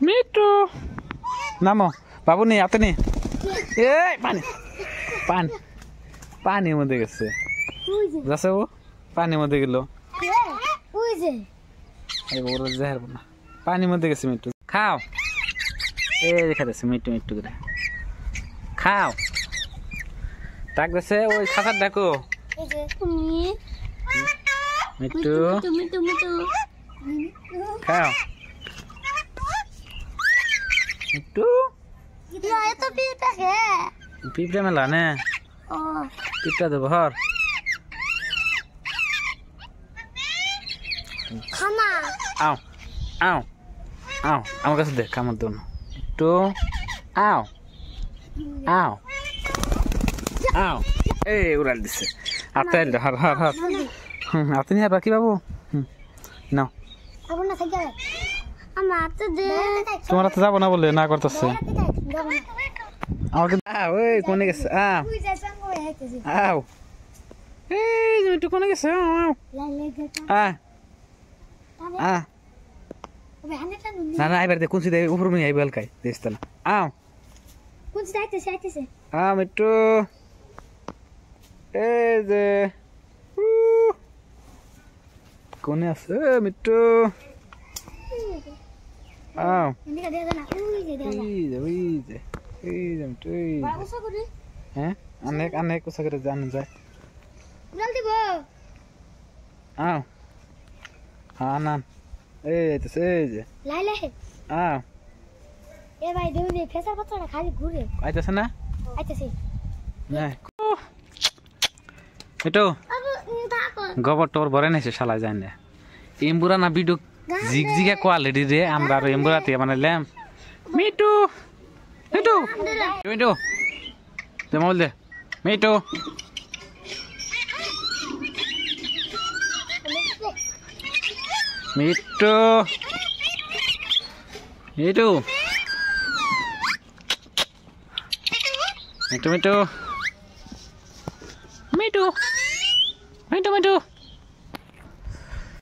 me too নামো বাবু নেই হাতে নেই এই পানি পানি পানির মধ্যে গেছে যাচ্ছে ও পানির মধ্যে গেল পানির মধ্যে গেছে মিটু খাও এই দেখা যাচ্ছে মিটু মিটু করে খাও ডাক দিচ্ছে ওই খাঁচার ডাকো মিটু খাও মিটু পিঁপড়ে মেলা নে পিঁপড়া দেবো হর আও আও আও আমার কাছে দেখ আমার দোনো একটু আও আও আও এই উড়াল দিচ্ছে হাতে হর হর হর হাতে নিয়ে বাকি বাবু নাও তোমার হাতে যাবো না বলে না করতেছে আমাকে ওই কোনে গেছে আও এই একটু কোনে গেছে না না এবার কোন সিধে উপর নিয়ে আইবে হালকাই দেশ তাহলে আও মিট্টু এই যে কোনে আছে মিট্টু আও হ্যাঁ অনেক অনেক কোথা করে জানা যায় আও হ্যাঁ না এই তো সেই যে আও এ ভাই দেউনি ফেসার পাতাটা খালি ঘুরে আইতাছে না আইতাছে না এটো গোবর টোর ভরে নিছে শালা যায় না এমবুরা না ভিডিও জিগজিগা কোয়ালিটি রে আমরা আর এমবুরাতে বানাইলাম মিটু মিটু মিটু দে মোল দে মিটু মিটু মিটু মিটু মিটু মিটু মিটু মিটু